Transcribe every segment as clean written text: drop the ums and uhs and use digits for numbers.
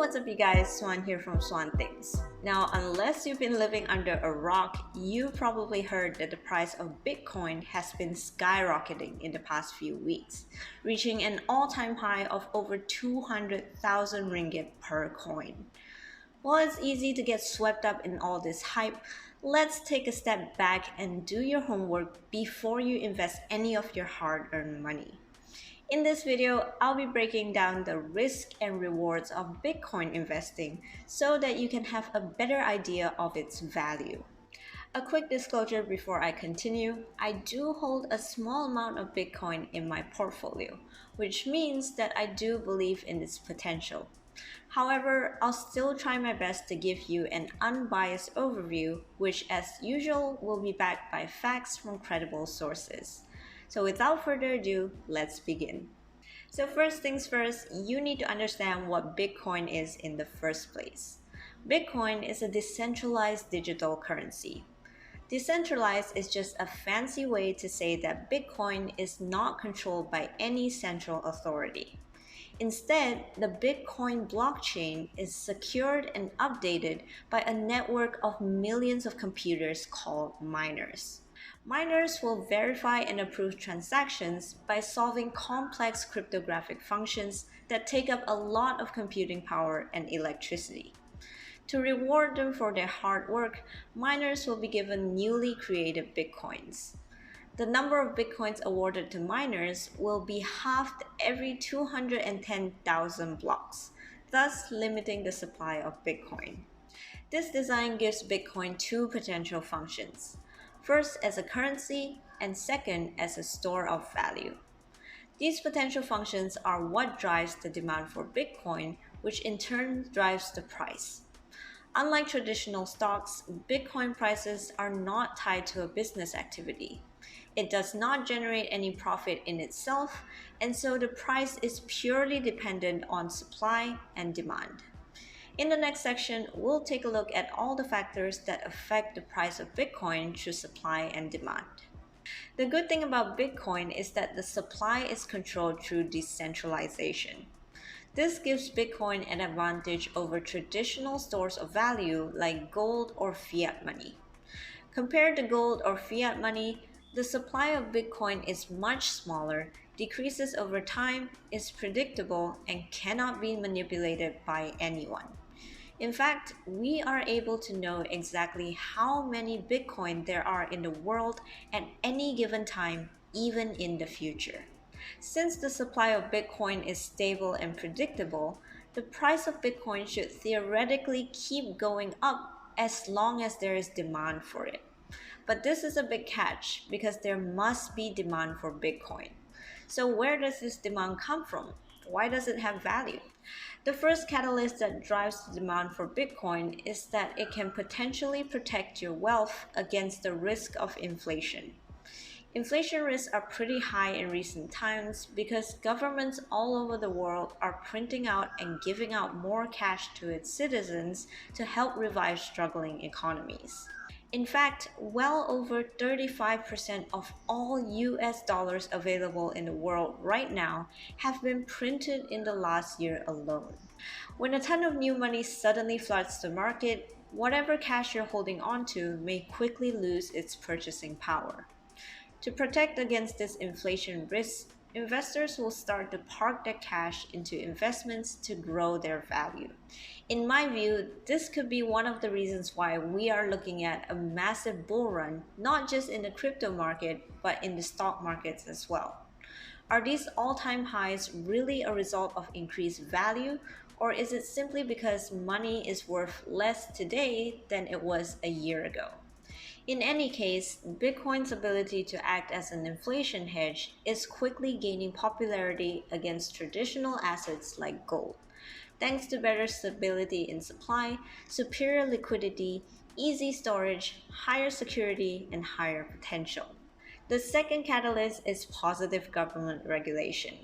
what's up you guys, Swan here from Swan Things. Now, unless you've been living under a rock, you probably heard that the price of Bitcoin has been skyrocketing in the past few weeks, reaching an all-time high of over 200,000 ringgit per coin. While it's easy to get swept up in all this hype, let's take a step back and do your homework before you invest any of your hard-earned money. In this video, I'll be breaking down the risk and rewards of Bitcoin investing so that you can have a better idea of its value. A quick disclosure before I continue, I do hold a small amount of Bitcoin in my portfolio, which means that I do believe in its potential. However, I'll still try my best to give you an unbiased overview, which as usual will be backed by facts from credible sources. So without further ado, let's begin. So first things first, you need to understand what Bitcoin is in the first place. Bitcoin is a decentralized digital currency. Decentralized is just a fancy way to say that Bitcoin is not controlled by any central authority. Instead, the Bitcoin blockchain is secured and updated by a network of millions of computers called miners. Miners will verify and approve transactions by solving complex cryptographic functions that take up a lot of computing power and electricity. To reward them for their hard work, miners will be given newly created bitcoins. The number of bitcoins awarded to miners will be halved every 210,000 blocks, thus limiting the supply of Bitcoin. This design gives Bitcoin two potential functions. First as a currency, and second as a store of value. These potential functions are what drives the demand for Bitcoin, which in turn drives the price. Unlike traditional stocks, Bitcoin prices are not tied to a business activity. It does not generate any profit in itself, and so the price is purely dependent on supply and demand. In the next section, we'll take a look at all the factors that affect the price of Bitcoin through supply and demand. The good thing about Bitcoin is that the supply is controlled through decentralization. This gives Bitcoin an advantage over traditional stores of value like gold or fiat money. Compared to gold or fiat money, the supply of Bitcoin is much smaller, decreases over time, is predictable, and cannot be manipulated by anyone. In fact, we are able to know exactly how many Bitcoin there are in the world at any given time, even in the future. Since the supply of Bitcoin is stable and predictable, the price of Bitcoin should theoretically keep going up as long as there is demand for it. But this is a big catch because there must be demand for Bitcoin. So where does this demand come from? Why does it have value? The first catalyst that drives the demand for Bitcoin is that it can potentially protect your wealth against the risk of inflation. Inflation risks are pretty high in recent times because governments all over the world are printing out and giving out more cash to its citizens to help revive struggling economies. In fact, well over 35% of all US dollars available in the world right now have been printed in the last year alone. When a ton of new money suddenly floods the market, whatever cash you're holding onto may quickly lose its purchasing power. To protect against this inflation risk, investors will start to park their cash into investments to grow their value. In my view, this could be one of the reasons why we are looking at a massive bull run, not just in the crypto market, but in the stock markets as well. Are these all-time highs really a result of increased value, or is it simply because money is worth less today than it was a year ago? In any case, Bitcoin's ability to act as an inflation hedge is quickly gaining popularity against traditional assets like gold, thanks to better stability in supply, superior liquidity, easy storage, higher security, and higher potential. The second catalyst is positive government regulation.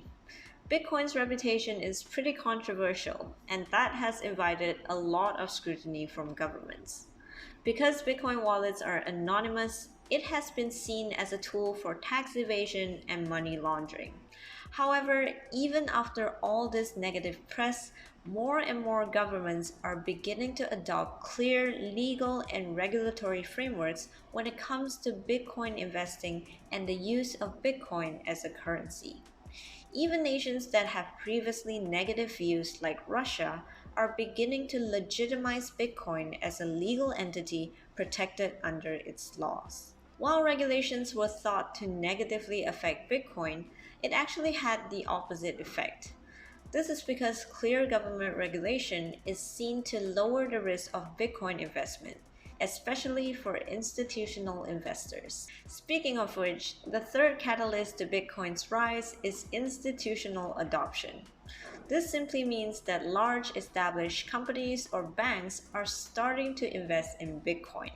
Bitcoin's reputation is pretty controversial, and that has invited a lot of scrutiny from governments. Because Bitcoin wallets are anonymous, it has been seen as a tool for tax evasion and money laundering. However, even after all this negative press, More and more governments are beginning to adopt clear legal and regulatory frameworks when it comes to Bitcoin investing and the use of Bitcoin as a currency. Even nations that have previously negative views, like Russia, are beginning to legitimize Bitcoin as a legal entity protected under its laws. While regulations were thought to negatively affect Bitcoin, it actually had the opposite effect. This is because clear government regulation is seen to lower the risk of Bitcoin investment, especially for institutional investors. Speaking of which, the third catalyst to Bitcoin's rise is institutional adoption. This simply means that large established companies or banks are starting to invest in Bitcoin.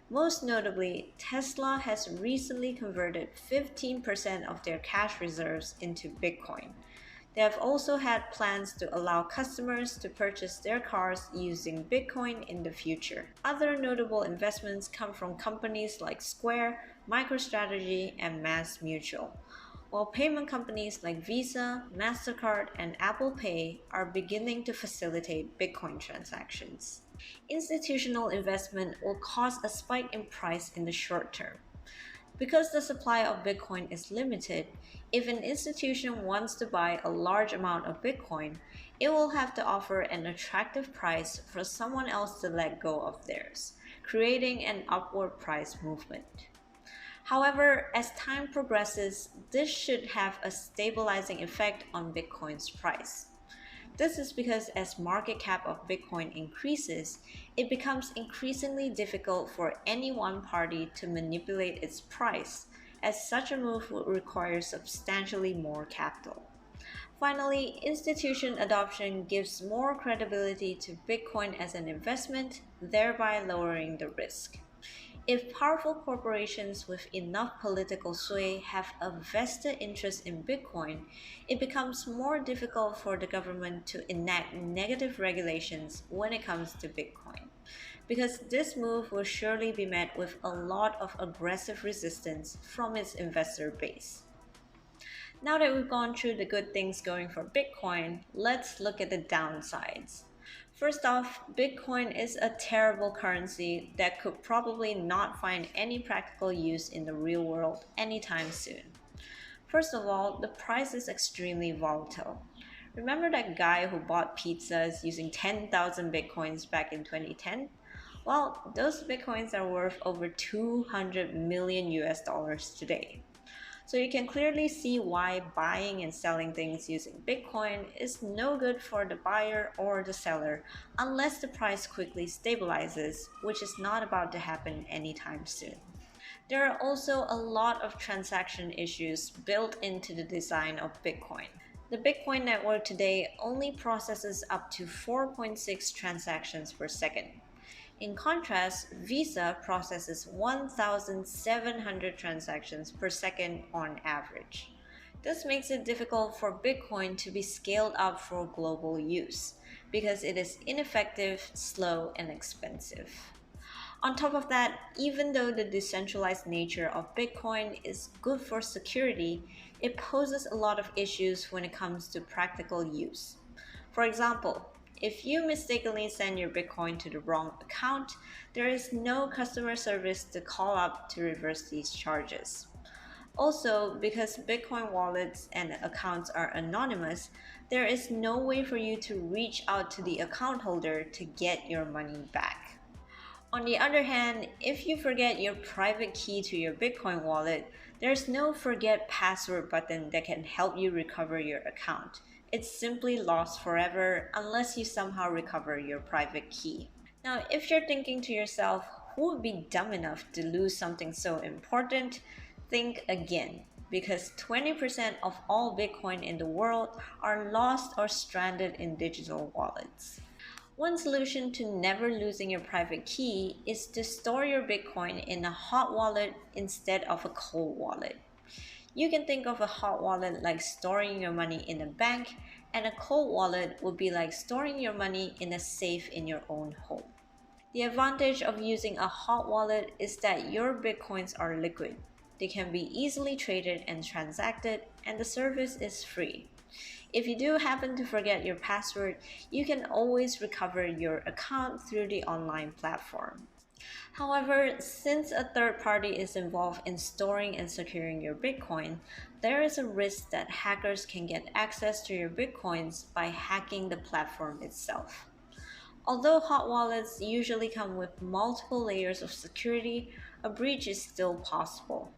Most notably, Tesla has recently converted 15% of their cash reserves into Bitcoin. They have also had plans to allow customers to purchase their cars using Bitcoin in the future. Other notable investments come from companies like Square, MicroStrategy, and Mass Mutual, while payment companies like Visa, MasterCard, and Apple Pay are beginning to facilitate Bitcoin transactions. Institutional investment will cause a spike in price in the short term. Because the supply of Bitcoin is limited, if an institution wants to buy a large amount of Bitcoin, it will have to offer an attractive price for someone else to let go of theirs, creating an upward price movement. However, as time progresses, this should have a stabilizing effect on Bitcoin's price. This is because as market cap of Bitcoin increases, it becomes increasingly difficult for any one party to manipulate its price, as such a move would require substantially more capital. Finally, institution adoption gives more credibility to Bitcoin as an investment, thereby lowering the risk. If powerful corporations with enough political sway have a vested interest in Bitcoin, it becomes more difficult for the government to enact negative regulations when it comes to Bitcoin. Because this move will surely be met with a lot of aggressive resistance from its investor base. Now that we've gone through the good things going for Bitcoin, let's look at the downsides. First off, Bitcoin is a terrible currency that could probably not find any practical use in the real world anytime soon. First of all, the price is extremely volatile. Remember that guy who bought pizzas using 10,000 Bitcoins back in 2010? Well, those Bitcoins are worth over 200 million US dollars today. So you can clearly see why buying and selling things using Bitcoin is no good for the buyer or the seller unless the price quickly stabilizes, which is not about to happen anytime soon. There are also a lot of transaction issues built into the design of Bitcoin. The Bitcoin network today only processes up to 4.6 transactions per second. In contrast, Visa processes 1,700 transactions per second on average. This makes it difficult for Bitcoin to be scaled up for global use because it is ineffective, slow, and expensive. On top of that, even though the decentralized nature of Bitcoin is good for security, it poses a lot of issues when it comes to practical use. For example, if you mistakenly send your Bitcoin to the wrong account, there is no customer service to call up to reverse these charges. Also, because Bitcoin wallets and accounts are anonymous, there is no way for you to reach out to the account holder to get your money back. On the other hand, if you forget your private key to your Bitcoin wallet, there's no forget password button that can help you recover your account. It's simply lost forever unless you somehow recover your private key. Now, if you're thinking to yourself, who would be dumb enough to lose something so important? Think again, because 20% of all Bitcoin in the world are lost or stranded in digital wallets. One solution to never losing your private key is to store your Bitcoin in a hot wallet instead of a cold wallet. You can think of a hot wallet like storing your money in a bank, and a cold wallet would be like storing your money in a safe in your own home. The advantage of using a hot wallet is that your Bitcoins are liquid. They can be easily traded and transacted, and the service is free. If you do happen to forget your password, you can always recover your account through the online platform. However, since a third party is involved in storing and securing your Bitcoin, there is a risk that hackers can get access to your Bitcoins by hacking the platform itself. Although hot wallets usually come with multiple layers of security, a breach is still possible.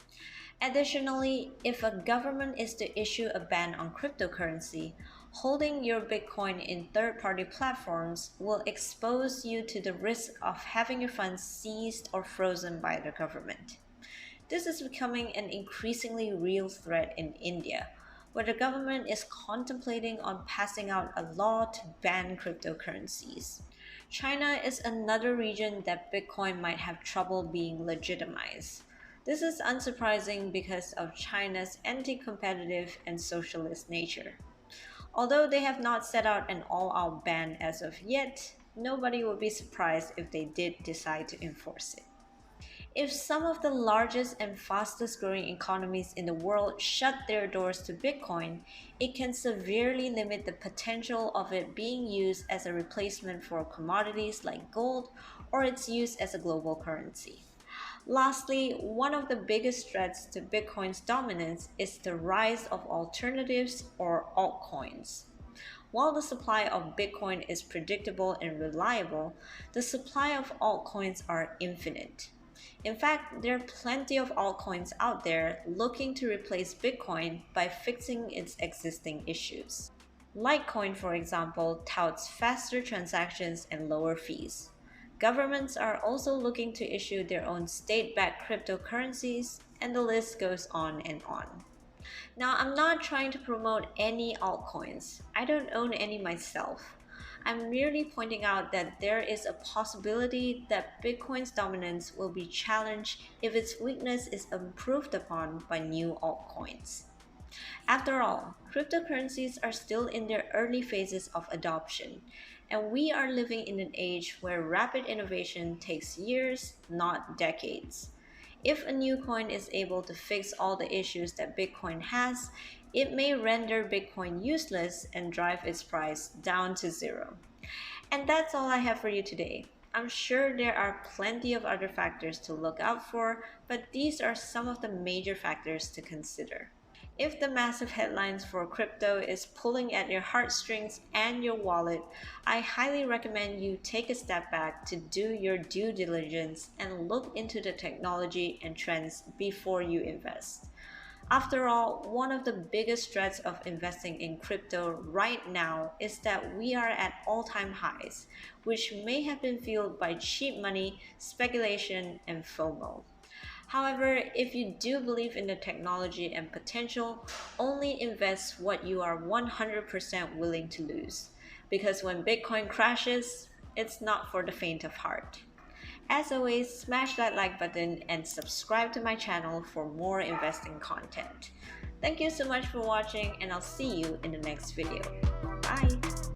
Additionally, if a government is to issue a ban on cryptocurrency, holding your Bitcoin in third party platforms will expose you to the risk of having your funds seized or frozen by the government. This is becoming an increasingly real threat in India, where the government is contemplating on passing out a law to ban cryptocurrencies. China is another region that Bitcoin might have trouble being legitimized. This is unsurprising because of China's anti competitive and socialist nature. Although they have not set out an all out ban as of yet, nobody would be surprised if they did decide to enforce it. If some of the largest and fastest growing economies in the world shut their doors to Bitcoin, it can severely limit the potential of it being used as a replacement for commodities like gold or its use as a global currency. Lastly, one of the biggest threats to Bitcoin's dominance is the rise of alternatives or altcoins. While the supply of Bitcoin is predictable and reliable, the supply of altcoins are infinite. In fact, there are plenty of altcoins out there looking to replace Bitcoin by fixing its existing issues. Litecoin, for example, touts faster transactions and lower fees. Governments are also looking to issue their own state backed cryptocurrencies, and the list goes on and on. Now, I'm not trying to promote any altcoins. I don't own any myself. I'm merely pointing out that there is a possibility that Bitcoin's dominance will be challenged if its weakness is improved upon by new altcoins. After all, cryptocurrencies are still in their early phases of adoption, and we are living in an age where rapid innovation takes years, not decades. If a new coin is able to fix all the issues that Bitcoin has, it may render Bitcoin useless and drive its price down to zero. And that's all I have for you today. I'm sure there are plenty of other factors to look out for, but these are some of the major factors to consider. If the massive headlines for crypto is pulling at your heartstrings and your wallet, I highly recommend you take a step back to do your due diligence and look into the technology and trends before you invest. After all, one of the biggest threats of investing in crypto right now is that we are at all-time highs, which may have been fueled by cheap money, speculation, and FOMO. However, if you do believe in the technology and potential, only invest what you are 100% willing to lose. Because when Bitcoin crashes, it's not for the faint of heart. As always, smash that like button and subscribe to my channel for more investing content. Thank you so much for watching, and I'll see you in the next video. Bye!